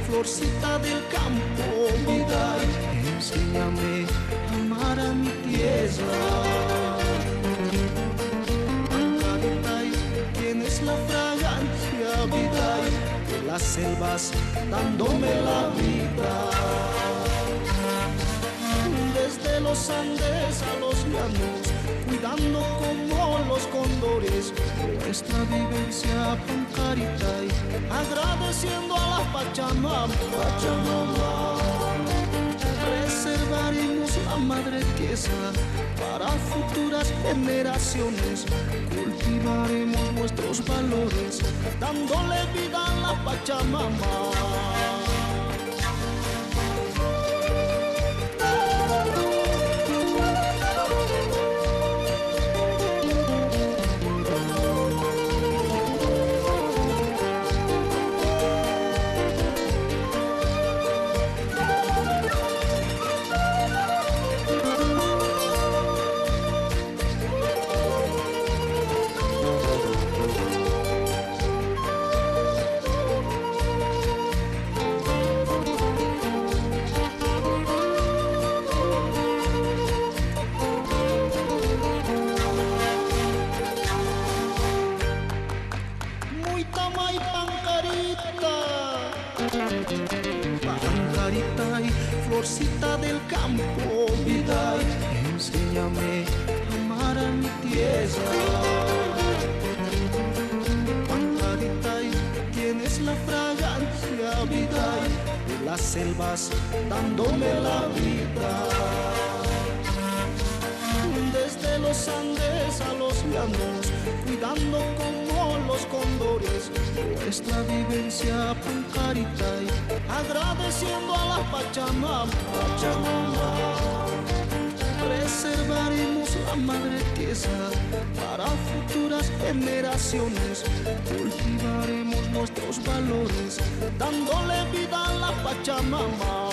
Florcita del campo, vida, enséñame a amar a mi tierra. Ancaritay, tienes la fragancia, vida, de las selvas dándome la vida. Desde los Andes a los llanos, cuidando como los cóndores nuestra vivencia Ancaritay, agradeciendo a la Pachamama. Preservaremos la madre tierra para futuras generaciones, cultivaremos nuestros valores, dándole vida a la Pachamama. Ancaritay, florcita del campo, vida, enséñame a amar a mi tierra. Ancaritay, tienes la fragancia, vida, de las selvas dándome la vida. Desde los Andes a los llanos, cuidando como los cóndores nuestra vivencia Ancaritay, agradeciendo a la Pachamama. Preservaremos la madre tierra para futuras generaciones, cultivaremos nuestros valores, dándole vida a la Pachamama.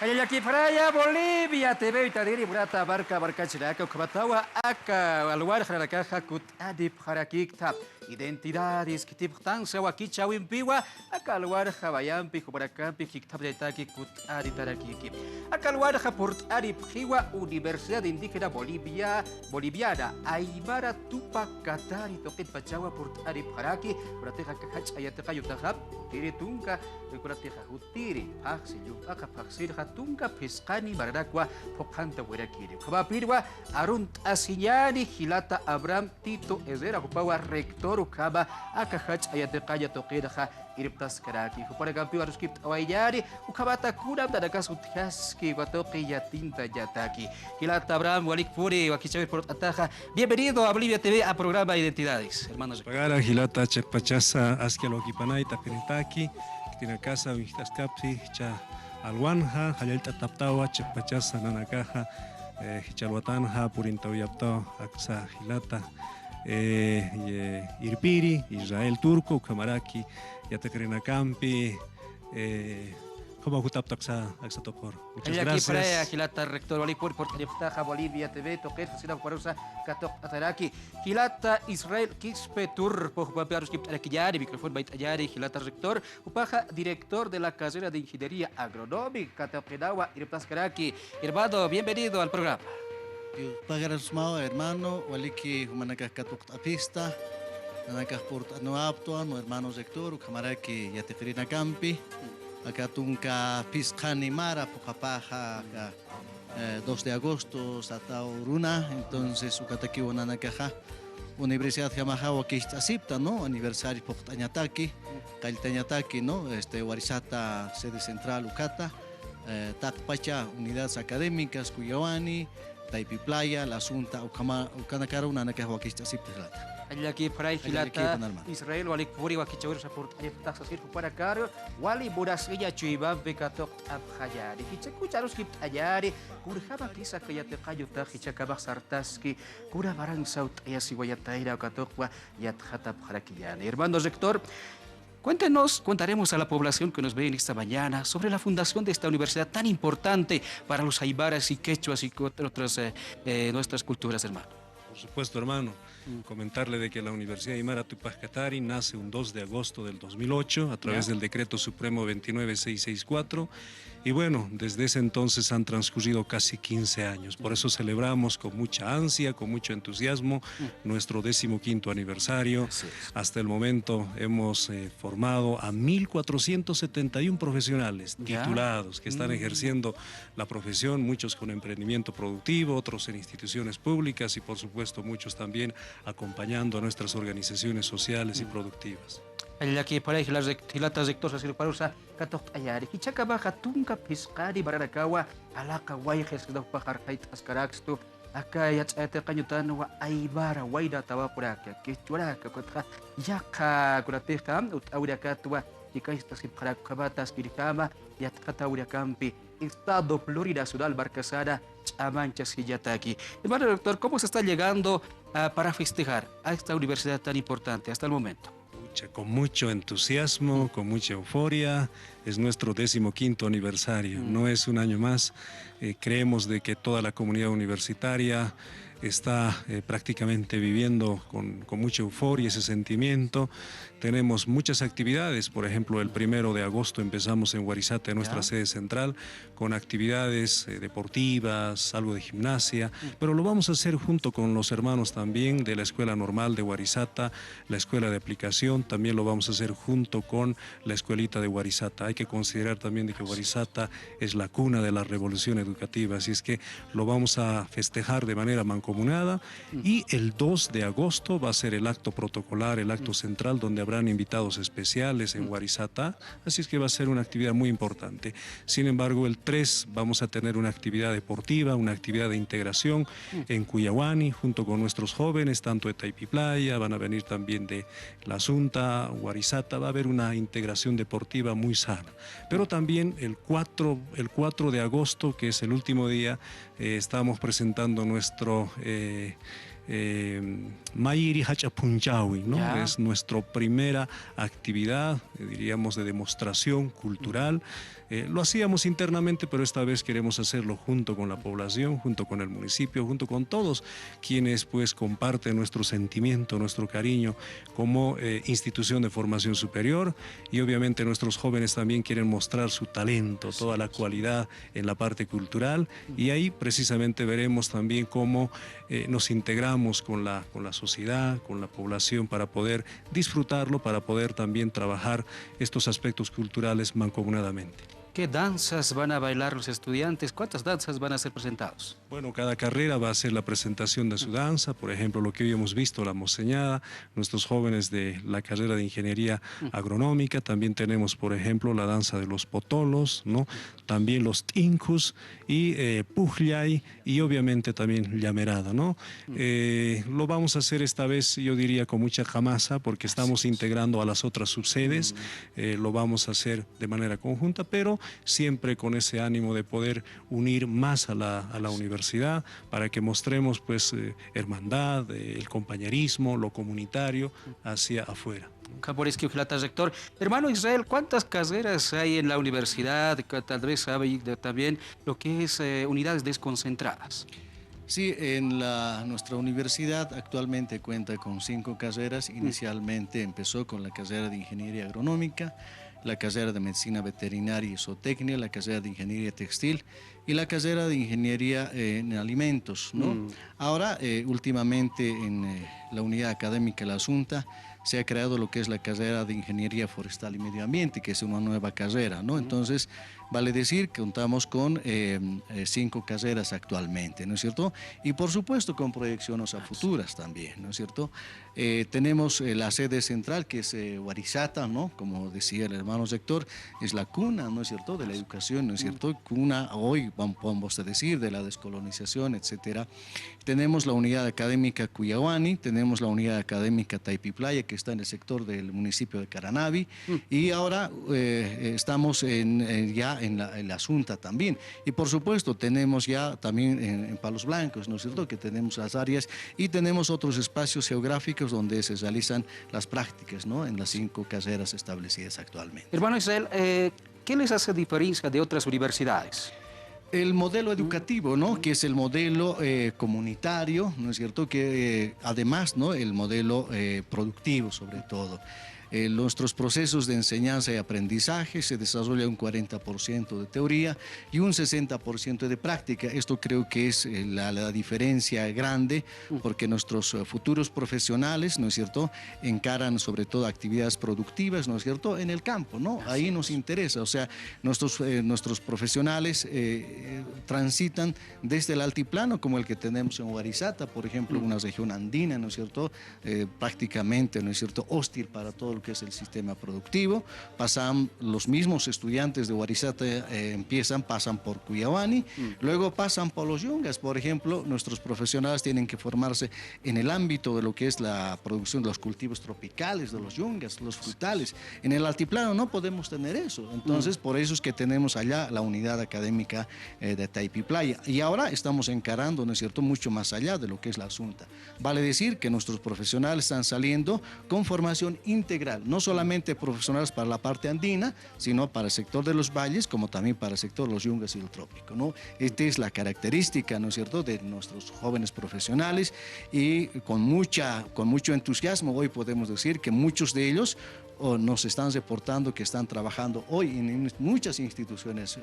Ayayaki Faraya, Bolivia, TV, Tadiri, Burata, Barca, Barcachiraca, Kubatawa, Aka, Aluar, Harakaja, Kut, Adip, Harakik, Tap. identidades que tiptan sawaki chawimpiwa akalwar jabayampi jubarakampi kiktabretaki kutari tarakiki akalwar japurtari pjiwa Universidad Indígena Boliviana Aymara Tupac Katari toqit pachawa purtari pjaraki urateja kakach ayateja yutajab tiri tunka urateja hutiri paxi yupaja paxirja tunka pescani barakwa pokanta werakiri kabapirwa arunt asiñani Hilata Abraham Tito Ezera Jupawa rector ukaba akahach ayateja toqiraja iriptas karaki para kampi harus kita awayari ukabata kurang tadakas utyaski watoki yatinta yataki Hilata Abraham walik puri wakichawi por ataja bienvenido a Bolivia TV a programa Identidades hermanos pagara Hilata chepachasa askialo kipanay tapinitaki tina casa wistaskapsi cha alwanja hayalta taptawa chepachasa nanakaja chalwatanja purintawiyaptaw aksa Hilata Irpiri, Israel Turco, Kamaraki, Yatekrinakampi, como Jutaptak sa Topor. Muchas gracias. Hilata rector Walipur por Teleftaja Bolivia TV, Toquet, Sina Cuarosa, Katok Ataraki, Hilata Israel Kispetur, Pojapiarus Kiptarakiyari, micrófono Baitayari, Hilata rector, Upaja director de la carrera de Ingeniería Agronómica, Katapedawa, Irptas Karaki. Hermano, bienvenido al programa. Pagarasmao hermano, waliki humanaka katuk apista, nanaka port no apto, no hermano sector, camaraki yateferina campi, akatunka piscani mara, pojapaja, 2 de agosto, satao runa, entonces ukataki wananakaja, Universidad Yamaha wakist acepta, ¿no? Aniversario pochtañataki, kaltañataki, ¿no? Warisata, sede central Ucata, Tatpacha, unidades académicas, Cuyawani, Taipi Playa, La Asunta, Ucanacaro, una que Joaquista Ciplata. Allaki Pray Hilata, Israel, Walik Puri, Wakichawir, Support, Taxasir, Paracar, Wali Burasilla, Chuiba, Becato, Abhayari, Hichakucharos, Ayari, Kurjaba Kisa, Kayatekayo, Hichakaba Sartaski, Kura Baran Saut, Yasiwayataira, Katokwa, Yathata Parakiyan. Hermano rector, contaremos a la población que nos ve en esta mañana sobre la fundación de esta universidad tan importante para los aymaras y quechuas y otras nuestras culturas, hermano. Por supuesto, hermano. Comentarle de que la Universidad Aymara Tupac Katari nace un 2 de agosto del 2008 a través del Decreto Supremo 29664 y bueno, desde ese entonces han transcurrido casi 15 años. Por eso celebramos con mucha ansia, con mucho entusiasmo nuestro 15º aniversario. Hasta el momento hemos formado a 1.471 profesionales titulados que están ejerciendo la profesión, muchos con emprendimiento productivo, otros en instituciones públicas y por supuesto muchos también acompañando a nuestras organizaciones sociales y productivas. Allaki para las hilatas rector así para usar katok ayari kichaka baja tunka piscari bararakawa alaka wayjes da pajar kait askarakstu akayat ete kanyutan wa aibara waida tawapuraka kichuraka kotha yaka kurateka ut aurakatwa kikaista sipara kabatas kirikama yat kata urakampi Estado Florida Sudal Barcasada Chamanchas Yataki. Hermano doctor, ¿cómo se está llegando para festejar a esta universidad tan importante hasta el momento? Con mucho entusiasmo, con mucha euforia, es nuestro 15º aniversario, no es un año más, creemos de que toda la comunidad universitaria está prácticamente viviendo con mucha euforia ese sentimiento. Tenemos muchas actividades, por ejemplo, el 1 de agosto empezamos en Warisata, en nuestra sede central, con actividades deportivas, algo de gimnasia, pero lo vamos a hacer junto con los hermanos también de la Escuela Normal de Warisata, la Escuela de Aplicación, también lo vamos a hacer junto con la Escuelita de Warisata. Hay que considerar también de que Warisata es la cuna de la revolución educativa, así es que lo vamos a festejar de manera mancomunada y el 2 de agosto va a ser el acto protocolar, el acto central, donde habrán invitados especiales en Warisata, así es que va a ser una actividad muy importante. Sin embargo, el 3 vamos a tener una actividad deportiva, una actividad de integración en Cuyawani, junto con nuestros jóvenes, tanto de Taipi Playa, van a venir también de La Asunta, Warisata, va a haber una integración deportiva muy sana. Pero también el 4 de agosto, que es el último día, estamos presentando nuestro Mayiri Hachapunchawi, ¿no? Ya. Es nuestra primera actividad, diríamos, de demostración cultural. Lo hacíamos internamente, pero esta vez queremos hacerlo junto con la población, junto con el municipio, junto con todos quienes pues comparten nuestro sentimiento, nuestro cariño como institución de formación superior, y obviamente nuestros jóvenes también quieren mostrar su talento, toda la cualidad en la parte cultural, y ahí precisamente veremos también cómo nos integramos con la sociedad, con la población, para poder disfrutarlo, para poder también trabajar estos aspectos culturales mancomunadamente. ¿Qué danzas van a bailar los estudiantes? ¿Cuántas danzas van a ser presentados? Bueno, cada carrera va a hacer la presentación de su danza, por ejemplo, lo que hoy hemos visto, la moceñada, nuestros jóvenes de la carrera de Ingeniería Agronómica, también tenemos, por ejemplo, la danza de los potolos, ¿no? También los tincus y pujllay, y obviamente también llamerada, ¿no? Lo vamos a hacer esta vez, yo diría, con mucha jamasa, porque estamos integrando a las otras subsedes, lo vamos a hacer de manera conjunta, pero siempre con ese ánimo de poder unir más a la universidad, para que mostremos pues hermandad, el compañerismo, lo comunitario hacia afuera. Rector. Hermano Israel, ¿cuántas carreras hay en la universidad? Tal vez sabe también lo que es unidades desconcentradas. Sí, nuestra universidad actualmente cuenta con 5 carreras. Inicialmente empezó con la carrera de Ingeniería Agronómica, la carrera de Medicina Veterinaria y Zootecnia, la carrera de Ingeniería Textil y la carrera de Ingeniería en Alimentos, ¿no? Ahora, últimamente en la unidad académica La Asunta se ha creado lo que es la carrera de Ingeniería Forestal y Medio Ambiente, que es una nueva carrera, ¿no? Entonces, vale decir que contamos con 5 carreras actualmente, ¿no es cierto? Y por supuesto con proyecciones a futuras también, ¿no es cierto? Tenemos la sede central, que es Huarizata, ¿no? Como decía el hermano Rector, es la cuna, ¿no es cierto?, de la educación, ¿no es cierto? Cuna, hoy vamos a decir, de la descolonización, etcétera. Tenemos la unidad académica Cuyawani, tenemos la unidad académica Taipiplaya, que está en el sector del municipio de Caranavi, y ahora estamos ya en la Asunta también. Y por supuesto tenemos ya también en Palos Blancos, ¿no es cierto?, que tenemos las áreas, y tenemos otros espacios geográficos donde se realizan las prácticas, ¿no?, en las 5 carreras establecidas actualmente. Hermano Israel, ¿qué les hace diferencia de otras universidades? El modelo educativo, ¿no?, que es el modelo comunitario, ¿no es cierto?, que además, ¿no?, el modelo productivo sobre todo. Nuestros procesos de enseñanza y aprendizaje se desarrolla un 40% de teoría y un 60% de práctica. Esto creo que es la diferencia grande, porque nuestros futuros profesionales, ¿no es cierto?, encaran sobre todo actividades productivas, ¿no es cierto?, en el campo, ¿no? Ahí nos interesa, o sea, nuestros profesionales transitan desde el altiplano, como el que tenemos en Huarizata, por ejemplo, una región andina, ¿no es cierto?, prácticamente, ¿no es cierto?, hostil para todo lo que es el sistema productivo. Pasan los mismos estudiantes de Huarizata, pasan por Cuyawani, luego pasan por los yungas. Por ejemplo, nuestros profesionales tienen que formarse en el ámbito de lo que es la producción de los cultivos tropicales, de los yungas, los frutales. En el altiplano no podemos tener eso. Entonces, por eso es que tenemos allá la unidad académica de Taipiplaya. Y ahora estamos encarando, ¿no es cierto?, mucho más allá de lo que es la Asunta. Vale decir que nuestros profesionales están saliendo con formación integral, no solamente profesionales para la parte andina, sino para el sector de los valles, como también para el sector de los yungas y el trópico, ¿no? Esta es la característica, ¿no es cierto?, de nuestros jóvenes profesionales, y con mucho entusiasmo hoy podemos decir que muchos de ellos nos están reportando que están trabajando hoy en muchas instituciones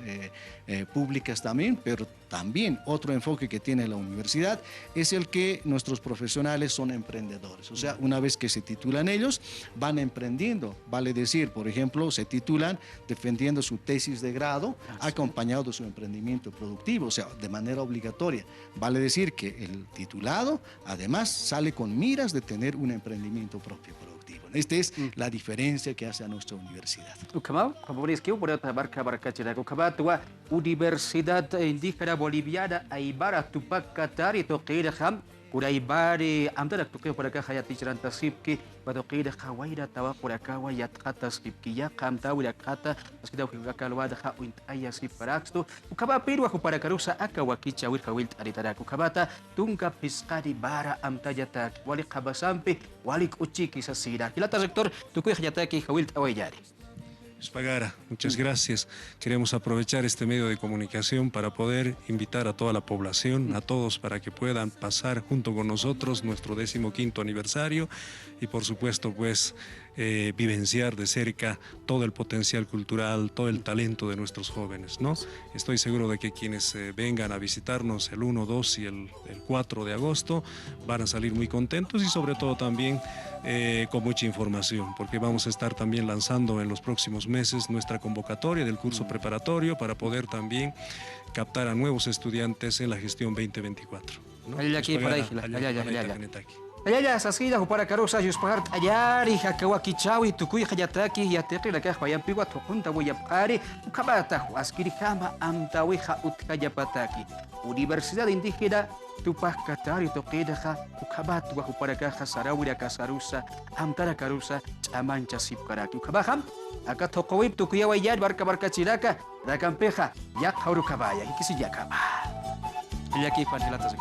públicas también, pero también otro enfoque que tiene la universidad es el que nuestros profesionales son emprendedores. O sea, una vez que se titulan ellos, van emprendiendo. Vale decir, por ejemplo, se titulan defendiendo su tesis de grado, acompañado de su emprendimiento productivo, o sea, de manera obligatoria. Vale decir que el titulado, además, sale con miras de tener un emprendimiento propio productivo. Esta es la diferencia que hace a nuestra universidad. Universidad Indígena Boliviana Aymara Tupac Katari Toqueiraham Curaibari, amtarak tuque por acá, hayati chiranta sipki, badoquira, hawaira, tawa por acá, yatata sipki, ya camta, huiracata, asquida, huicaluada, hawint, ayasip paraxto, ucaba piru, para carusa, akawakicha, wirkawilt, aritara, ukabata, tunka piscari, bara, amtayatak, walik habasampi, walik uchiki, sasira. Kilata sector, tuque hayataki, hawilt, awayari. Espagara, muchas gracias. Queremos aprovechar este medio de comunicación para poder invitar a toda la población, a todos, para que puedan pasar junto con nosotros nuestro 15º aniversario y por supuesto pues vivenciar de cerca todo el potencial cultural, todo el talento de nuestros jóvenes, ¿no? Estoy seguro de que quienes vengan a visitarnos el 1, 2 y el 4 de agosto van a salir muy contentos y sobre todo también con mucha información, porque vamos a estar también lanzando en los próximos meses nuestra convocatoria del curso preparatorio para poder también captar a nuevos estudiantes en la gestión 2024, ¿no? Allá sasida para carosa y uspart allá y hakawaki chawi tukuy hayataki y atequi la caja y ampigua tukunta voy a pare ukabata askirihama amtawiha utkayapataki Universidad Indígena Tupac Katari toquedaja ukabat wa para caja sarawira kasarusa amtara karusa chamancha sipkaraki ukabaham acá tokowip tukuya wayar barca chiraka rakampeja yak haurukabaya y kisi yakaba y aquí fanilata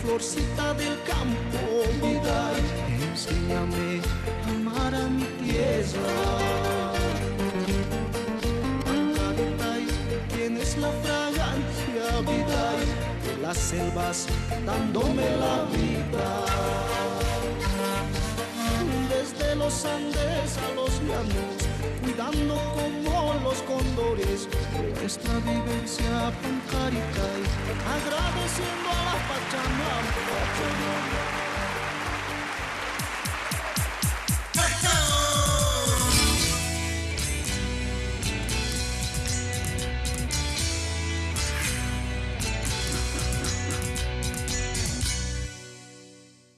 Florcita del campo, vida, enséñame a amar a mi tierra. Ancaritay, tienes la fragancia, vida, de las selvas dándome la vida. Desde los Andes a los llanos, cuidando como los cóndores nuestra vivencia Pancaritay, agradeciendo a la Pachamama.